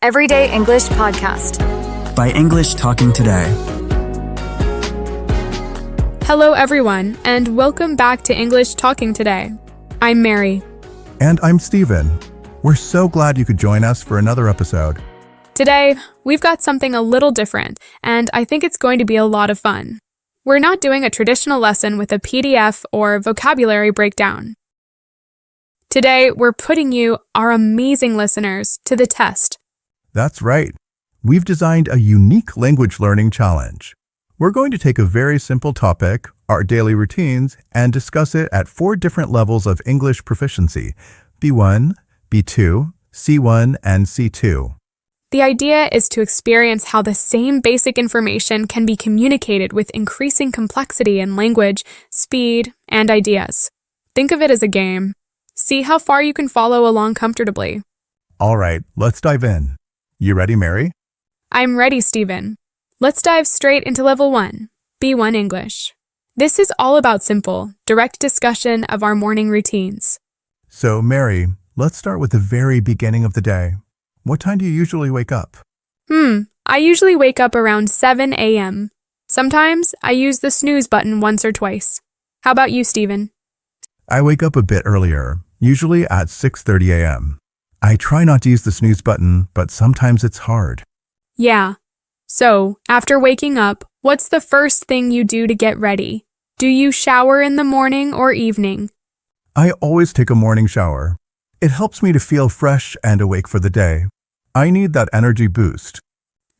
Everyday English Podcast by English Talking Today. Hello everyone, and welcome back to English Talking Today. I'm Mary. And I'm Steven. We're so glad you could join us for another episode. Today, we've got something a little different, and I think it's going to be a lot of fun. We're not doing a traditional lesson with a PDF or vocabulary breakdown. Today, we're putting you, our amazing listeners, to the test. That's right. We've designed a unique language learning challenge. We're going to take a very simple topic, our daily routines, and discuss it at 4 different levels of English proficiency: B1, B2, C1, and C2. The idea is to experience how the same basic information can be communicated with increasing complexity in language, speed, and ideas. Think of it as a game. See how far you can follow along comfortably. All right, let's dive in. You ready, Mary? I'm ready, Steven. Let's dive straight into Level 1, B1 English. This is all about simple, direct discussion of our morning routines. So, Mary, let's start with the very beginning of the day. What time do you usually wake up? I usually wake up around 7 a.m. Sometimes I use the snooze button once or twice. How about you, Steven? I wake up a bit earlier, usually at 6:30 a.m. I try not to use the snooze button, but sometimes it's hard. Yeah. So, after waking up, what's the first thing you do to get ready? Do you shower in the morning or evening? I always take a morning shower. It helps me to feel fresh and awake for the day. I need that energy boost.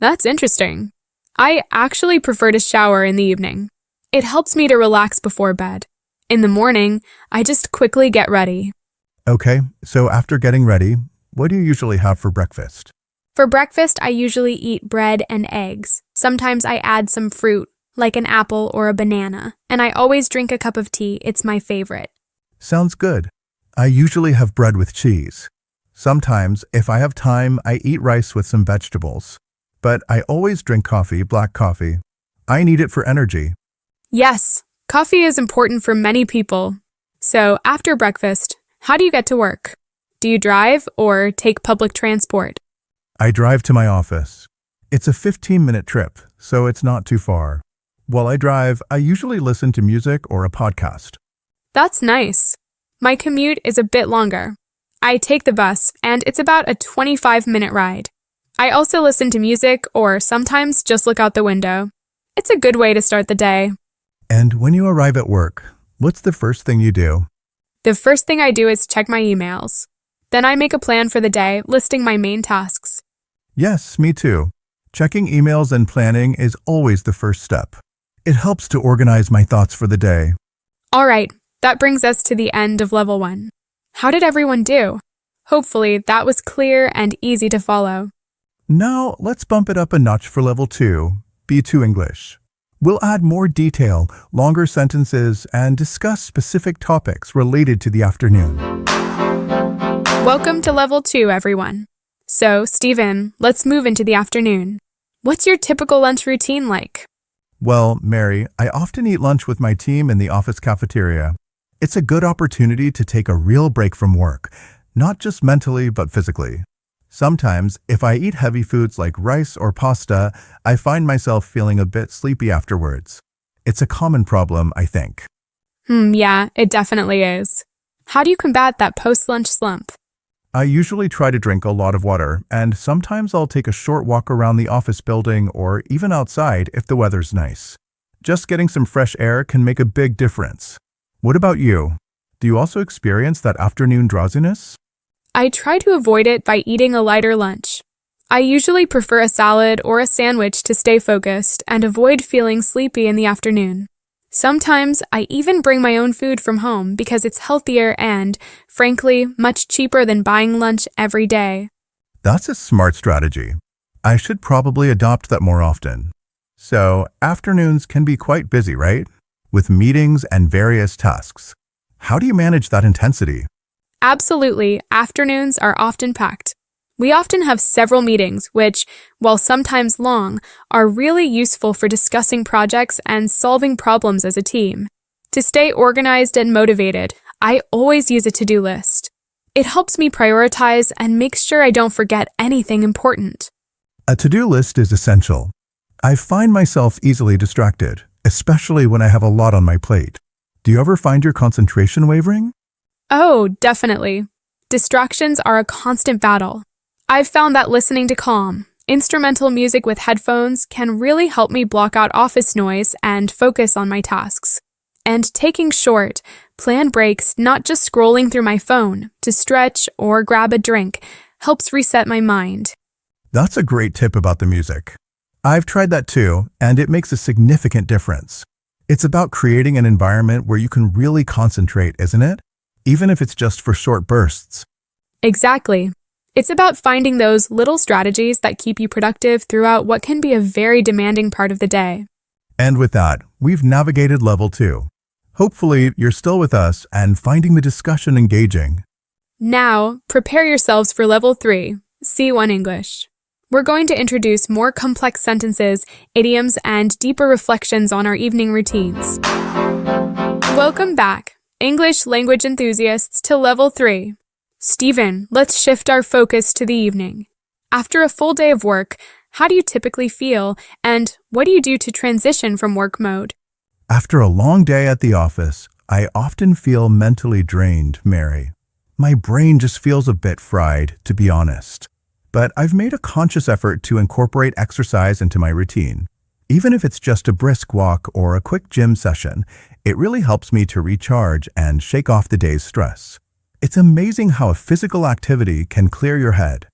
That's interesting. I actually prefer to shower in the evening. It helps me to relax before bed. In the morning, I just quickly get ready. Okay, so after getting ready, what do you usually have for breakfast? For breakfast, I usually eat bread and eggs. Sometimes I add some fruit, like an apple or a banana, and I always drink a cup of tea. It's my favorite. Sounds good. I usually have bread with cheese. Sometimes, if I have time, I eat rice with some vegetables. But I always drink coffee, black coffee. I need it for energy. Yes, coffee is important for many people. So, after breakfast, how do you get to work? Do you drive or take public transport? I drive to my office. It's a 15-minute trip, so it's not too far. While I drive, I usually listen to music or a podcast. That's nice. My commute is a bit longer. I take the bus, and it's about a 25-minute ride. I also listen to music or sometimes just look out the window. It's a good way to start the day. And when you arrive at work, what's the first thing you do? The first thing I do is check my emails. Then I make a plan for the day, listing my main tasks. Yes, me too. Checking emails and planning is always the first step. It helps to organize my thoughts for the day. All right, that brings us to the end of Level 1. How did everyone do? Hopefully, that was clear and easy to follow. Now, let's bump it up a notch for Level 2, B2 English. We'll add more detail, longer sentences, and discuss specific topics related to the afternoon. Welcome to Level 2, everyone. So, Steven, let's move into the afternoon. What's your typical lunch routine like? Well, Mary, I often eat lunch with my team in the office cafeteria. It's a good opportunity to take a real break from work, not just mentally but physically. Sometimes, if I eat heavy foods like rice or pasta, I find myself feeling a bit sleepy afterwards. It's a common problem, I think. Yeah, it definitely is. How do you combat that post-lunch slump? I usually try to drink a lot of water, and sometimes I'll take a short walk around the office building or even outside if the weather's nice. Just getting some fresh air can make a big difference. What about you? Do you also experience that afternoon drowsiness? I try to avoid it by eating a lighter lunch. I usually prefer a salad or a sandwich to stay focused and avoid feeling sleepy in the afternoon. Sometimes I even bring my own food from home because it's healthier and, frankly, much cheaper than buying lunch every day. That's a smart strategy. I should probably adopt that more often. So, afternoons can be quite busy, right? With meetings and various tasks. How do you manage that intensity? Absolutely, afternoons are often packed. We often have several meetings, which, while sometimes long, are really useful for discussing projects and solving problems as a team. To stay organized and motivated, I always use a to-do list. It helps me prioritize and makes sure I don't forget anything important. A to-do list is essential. I find myself easily distracted, especially when I have a lot on my plate. Do you ever find your concentration wavering? Oh, definitely. Distractions are a constant battle. I've found that listening to calm, instrumental music with headphones can really help me block out office noise and focus on my tasks. And taking short, planned breaks, not just scrolling through my phone to stretch or grab a drink, helps reset my mind. That's a great tip about the music. I've tried that too, and it makes a significant difference. It's about creating an environment where you can really concentrate, isn't it? Even if it's just for short bursts. Exactly. It's about finding those little strategies that keep you productive throughout what can be a very demanding part of the day. And with that, we've navigated level 2. Hopefully, you're still with us and finding the discussion engaging. Now, prepare yourselves for level 3, C1 English. We're going to introduce more complex sentences, idioms, and deeper reflections on our evening routines. Welcome back, English language enthusiasts, to level 3. Stephen, let's shift our focus to the evening. After a full day of work, how do you typically feel, and what do you do to transition from work mode? After a long day at the office, I often feel mentally drained, Mary. My brain just feels a bit fried, to be honest. But I've made a conscious effort to incorporate exercise into my routine. Even if it's just a brisk walk or a quick gym session, it really helps me to recharge and shake off the day's stress. It's amazing how a physical activity can clear your head.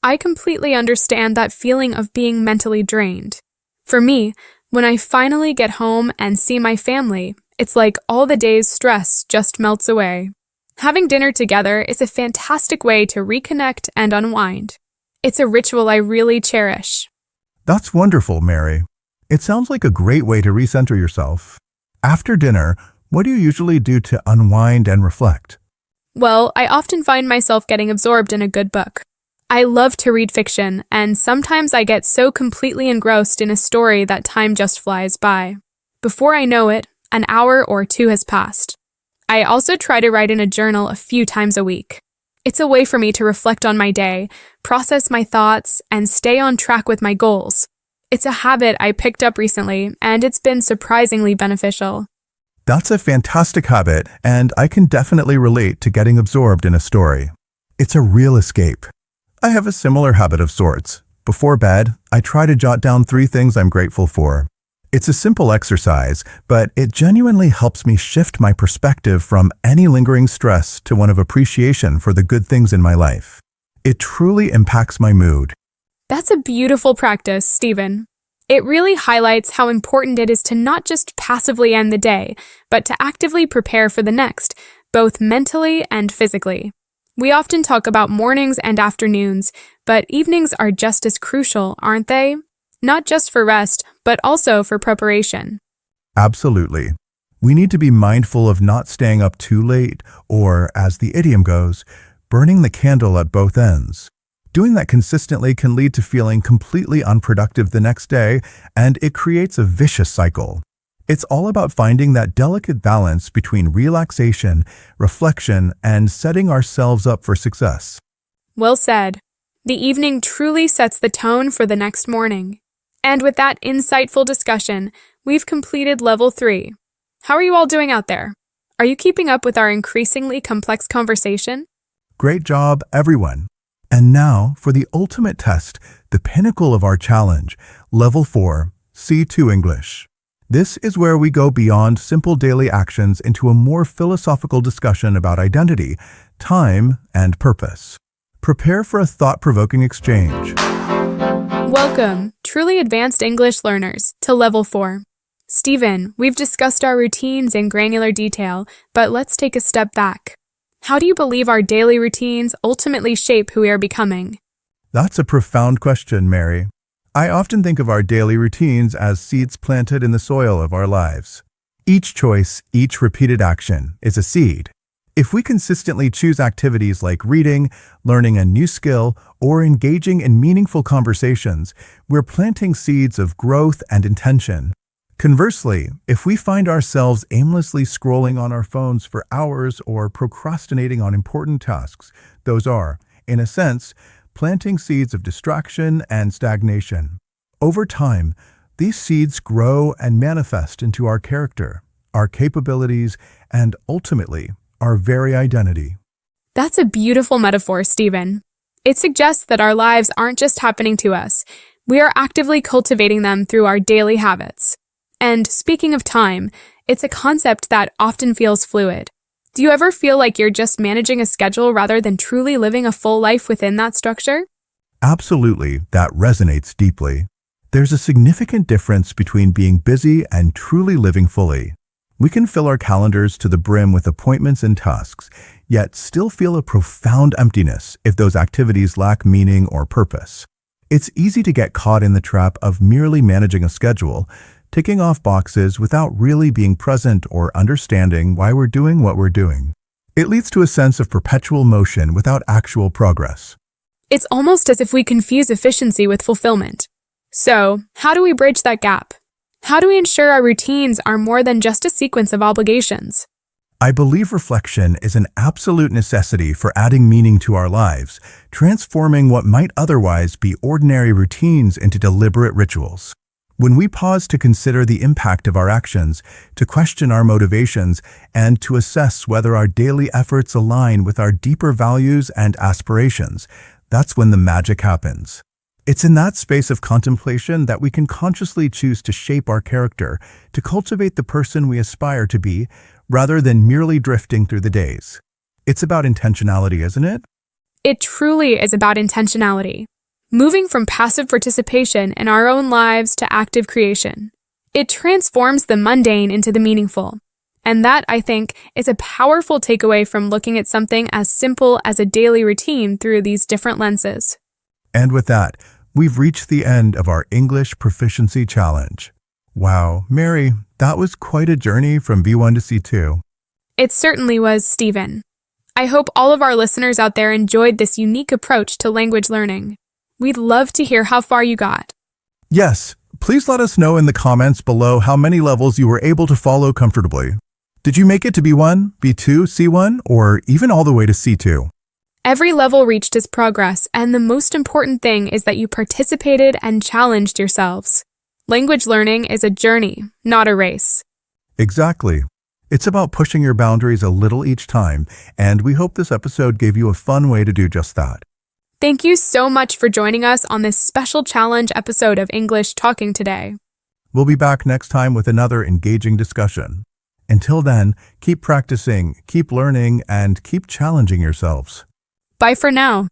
I completely understand that feeling of being mentally drained. For me, when I finally get home and see my family, it's like all the day's stress just melts away. Having dinner together is a fantastic way to reconnect and unwind. It's a ritual I really cherish. That's wonderful, Mary. It sounds like a great way to recenter yourself. After dinner, what do you usually do to unwind and reflect? Well, I often find myself getting absorbed in a good book. I love to read fiction, and sometimes I get so completely engrossed in a story that time just flies by. Before I know it, an hour or two has passed. I also try to write in a journal a few times a week. It's a way for me to reflect on my day, process my thoughts, and stay on track with my goals. It's a habit I picked up recently, and it's been surprisingly beneficial. That's a fantastic habit, and I can definitely relate to getting absorbed in a story. It's a real escape. I have a similar habit of sorts. Before bed, I try to jot down 3 things I'm grateful for. It's a simple exercise, but it genuinely helps me shift my perspective from any lingering stress to one of appreciation for the good things in my life. It truly impacts my mood. That's a beautiful practice, Stephen. It really highlights how important it is to not just passively end the day, but to actively prepare for the next, both mentally and physically. We often talk about mornings and afternoons, but evenings are just as crucial, aren't they? Not just for rest, but also for preparation. Absolutely. We need to be mindful of not staying up too late, or, as the idiom goes, burning the candle at both ends. Doing that consistently can lead to feeling completely unproductive the next day, and it creates a vicious cycle. It's all about finding that delicate balance between relaxation, reflection, and setting ourselves up for success. Well said. The evening truly sets the tone for the next morning. And with that insightful discussion, we've completed level 3. How are you all doing out there? Are you keeping up with our increasingly complex conversation? Great job, everyone. And now, for the ultimate test, the pinnacle of our challenge, Level 4, C2 English. This is where we go beyond simple daily actions into a more philosophical discussion about identity, time, and purpose. Prepare for a thought-provoking exchange. Welcome, truly advanced English learners, to Level 4. Stephen, we've discussed our routines in granular detail, but let's take a step back. How do you believe our daily routines ultimately shape who we are becoming? That's a profound question, Mary. I often think of our daily routines as seeds planted in the soil of our lives. Each choice, each repeated action is a seed. If we consistently choose activities like reading, learning a new skill, or engaging in meaningful conversations, we're planting seeds of growth and intention. Conversely, if we find ourselves aimlessly scrolling on our phones for hours or procrastinating on important tasks, those are, in a sense, planting seeds of distraction and stagnation. Over time, these seeds grow and manifest into our character, our capabilities, and ultimately, our very identity. That's a beautiful metaphor, Stephen. It suggests that our lives aren't just happening to us. We are actively cultivating them through our daily habits. And speaking of time, it's a concept that often feels fluid. Do you ever feel like you're just managing a schedule rather than truly living a full life within that structure? Absolutely, that resonates deeply. There's a significant difference between being busy and truly living fully. We can fill our calendars to the brim with appointments and tasks, yet still feel a profound emptiness if those activities lack meaning or purpose. It's easy to get caught in the trap of merely managing a schedule, ticking off boxes without really being present or understanding why we're doing what we're doing. It leads to a sense of perpetual motion without actual progress. It's almost as if we confuse efficiency with fulfillment. So, how do we bridge that gap? How do we ensure our routines are more than just a sequence of obligations? I believe reflection is an absolute necessity for adding meaning to our lives, transforming what might otherwise be ordinary routines into deliberate rituals. When we pause to consider the impact of our actions, to question our motivations, and to assess whether our daily efforts align with our deeper values and aspirations, that's when the magic happens. It's in that space of contemplation that we can consciously choose to shape our character, to cultivate the person we aspire to be, rather than merely drifting through the days. It's about intentionality, isn't it? It truly is about intentionality. Moving from passive participation in our own lives to active creation. It transforms the mundane into the meaningful. And that, I think, is a powerful takeaway from looking at something as simple as a daily routine through these different lenses. And with that, we've reached the end of our English Proficiency Challenge. Wow, Mary, that was quite a journey from B1 to C2. It certainly was, Stephen. I hope all of our listeners out there enjoyed this unique approach to language learning. We'd love to hear how far you got. Yes, please let us know in the comments below how many levels you were able to follow comfortably. Did you make it to B1, B2, C1, or even all the way to C2? Every level reached is progress, and the most important thing is that you participated and challenged yourselves. Language learning is a journey, not a race. Exactly. It's about pushing your boundaries a little each time, and we hope this episode gave you a fun way to do just that. Thank you so much for joining us on this special challenge episode of English Talking Today. We'll be back next time with another engaging discussion. Until then, keep practicing, keep learning, and keep challenging yourselves. Bye for now.